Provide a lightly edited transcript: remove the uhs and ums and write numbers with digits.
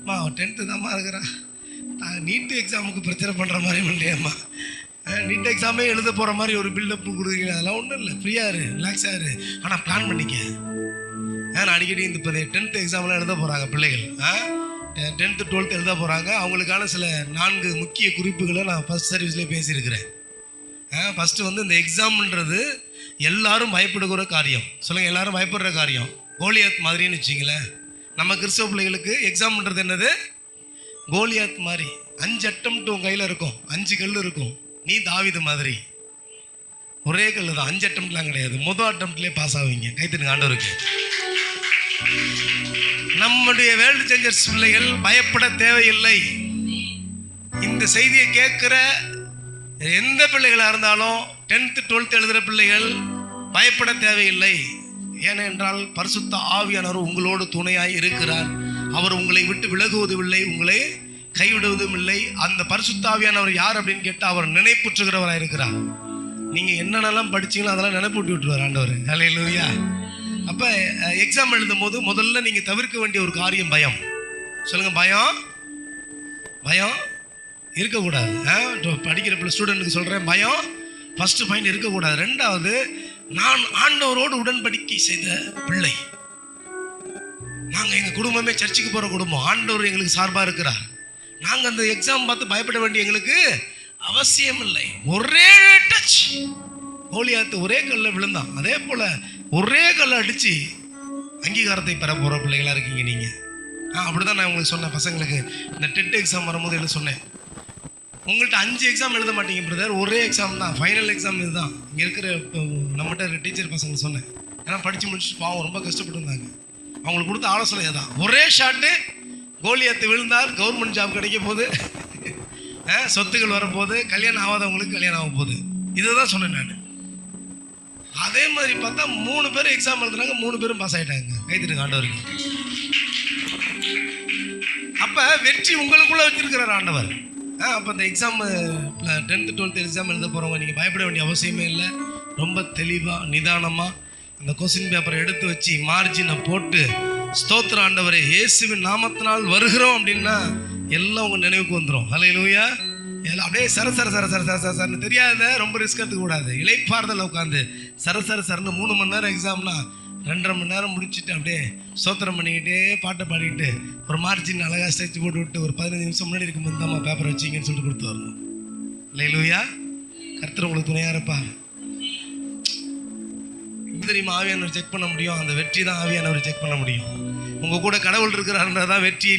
அம்மா 10th தான்மா இருக்கிறா, நாங்கள் நீட்டு எக்ஸாமுக்கு பிரச்சனை பண்ணுற மாதிரி இல்லையம்மா, நீட் எக்ஸாமே எழுத போகிற மாதிரி ஒரு பில்டப் கொடுக்குறீங்க. அதெல்லாம் ஒன்றும் இல்லை, ஃப்ரீயாக இரு, ரிலாக்ஸாக இரு, ஆனால் பிளான் பண்ணிக்க. நான் அடிக்கடி இந்த 10th எக்ஸாம்லாம் எழுத போகிறாங்க பிள்ளைகள், 10th 12th எழுத போகிறாங்க. அவங்களுக்கான சில 4 முக்கிய குறிப்புகளை நான் ஃபஸ்ட் சர்வீஸ்லேயே பேசியிருக்கிறேன். ஃபஸ்ட்டு வந்து இந்த எக்ஸாம்ன்றது எல்லாரும் பயப்படுகிற காரியம். சொல்லுங்கள், எல்லாரும் பயப்படுற காரியம். கோலியாத் மாதிரின்னு வச்சிங்களேன். நம்ம கிறிஸ்தவ பிள்ளைகளுக்கு எக்ஸாம்ன்றது என்னது? கோலியாத் மாதிரி. 5 அட்டம்ப்ட் உன் கையில் இருக்கும், 5 கல் இருக்கும். நீ தாவீது மாதிரி ஒரே கல் தான், 5 அட்டம்ப்ட்லாம் கிடையாது. முதல் அட்டம்ப்ட்லேயே பாஸ் ஆவீங்க. கைத்தட்டுங்க ஆண்டவருக்கு. நம்முடைய வேர்ல்டு சேஞ்சர்ஸ் பிள்ளைகள் பயப்பட தேவையில்லை. இந்த செய்தியை கேட்கிற எந்த பிள்ளைகளாக இருந்தாலும் 10th 12th எழுதுகிற பிள்ளைகள் பயப்பட தேவையில்லை. ஏனென்றால் பரிசுத்த ஆவியானவர் உங்களோடு துணையாய் இருக்கிறார். அவர் உங்களை விட்டு விலகுவதும் இல்லை, உங்களை கைவிடுவதும் இல்லை. அந்த பரிசுத்த ஆவியானவர் யார் அப்படின்னு கேட்டால் அவர் நினைப்புற்றுகிறவராக இருக்கிறார். நீங்கள் என்னென்னலாம் படிச்சீங்களோ அதெல்லாம் நினைப்பூட்டி விட்டுருவார் ஆண்டவர். ஹல்லேலூயா. அப்போ எக்ஸாம் எழுதும் போது முதல்ல நீங்கள் தவிர்க்க வேண்டிய ஒரு காரியம் பயம். சொல்லுங்கள், பயம் இருக்கக்கூடாது. படிக்கிற பிள்ளை ஸ்டூடெண்ட்டுக்கு சொல்கிறேன், பயம் ஃபஸ்ட்டு பாயிண்ட் இருக்கக்கூடாது. 2வது, நான் ஆண்டவரோடு உடன்படிக்கை செய்த பிள்ளை. நாங்கள் எங்கள் குடும்பமே சர்ச்சுக்கு போகிற குடும்பம். ஆண்டவர் எங்களுக்கு சார்பாக இருக்கிறார். நாங்கள் அந்த எக்ஸாம் பார்த்து பயப்பட வேண்டிய எங்களுக்கு அவசியம் இல்லை. ஒரே டச், கோலியாத்து ஒரே கல்ல விழுந்தான். அதே போல் ஒரே கல்லை அடித்து அங்கீகாரத்தை பெற போகிற பிள்ளைகளாக இருக்கீங்க நீங்கள். அப்படி தான் நான் உங்களுக்கு சொன்னேன். பசங்களுக்கு இந்த டெட் எக்ஸாம் வரும்போது எழுத சொன்னேன். உங்கள்கிட்ட 5 எக்ஸாம் எழுத மாட்டீங்க பிரதர், ஒரே எக்ஸாம் தான், ஃபைனல் எக்ஸாம் இதுதான். இங்கே இருக்கிற நம்மகிட்ட டீச்சர் பசங்க சொன்னேன். ஏன்னா படித்து முடிச்சுட்டு பாவம் ரொம்ப கஷ்டப்பட்டு இருந்தாங்க. அவங்களுக்கு கொடுத்த ஆலோசனை தான், ஒரே ஷாட்டு கோலியாத்து விழுந்தால் கவர்மெண்ட் ஜாப் கிடைக்க போகுது, சொத்துக்கள் வரப்போகுது, கல்யாணம் ஆகாதவங்களுக்கு கல்யாணம் ஆக போகுது. இதுதான் சொன்னேன் நான். அதே மாதிரி பார்த்தா 3 பேர் எக்ஸாம் எழுதுனாங்க, 3 பேரும் பாஸ் ஆகிட்டாங்க. கைத்திருங்க ஆண்டவருக்கு. அப்போ வெற்றி உங்களுக்குள்ளே வச்சிருக்கிறார் ஆண்டவர். அப்போ இந்த எக்ஸாம் 10th 12th எக்ஸாம் எழுத போகிறவங்க நீங்கள் பயப்பட வேண்டிய அவசியமே இல்லை. ரொம்ப தெளிவாக நிதானமாக அந்த கொஸ்டின் பேப்பரை எடுத்து வச்சு மார்ஜினை போட்டு ஸ்தோத்திர ஆண்டவரே இயேசுவின் நாமத்தினால் வருகிறோம் அப்படின்னா எல்லாம் உங்கள் நினைவுக்கு வந்துடும். ஹல்லேலூயா. எல்லாம் அப்படியே சரன்னு தெரியாத, ரொம்ப ரிஸ்க் எடுத்துக்கூடாது. இளைப்பாறுதல் உட்காந்து சரன்னு 3 மணி நேரம் எக்ஸாம்னா 2.5 மணி நேரம் முடிச்சுட்டு அப்படியே ஸ்தோத்திரம் பண்ணிக்கிட்டே பாட்டை பாடிக்கிட்டு ஒரு மார்ஜின் அழகாக ஸ்ட்ரெச் போட்டு விட்டு ஒரு 15 நிமிஷம் முன்னாடி இருக்கும்போது தான் பேப்பர் வச்சிங்கன்னு சொல்லிட்டு கொடுத்து வரணும். ஹல்லேலூயா. கர்த்தர் உங்களுக்கு துணையாக இருப்பா. தெரியுமா, ஆவியானவர் செக் பண்ண முடியும். அந்த வெற்றி தான் ஆவியானவர் செக் பண்ண முடியும். உங்கள் கூட கடவுள் இருக்கிறாருன்றதான் வெற்றி.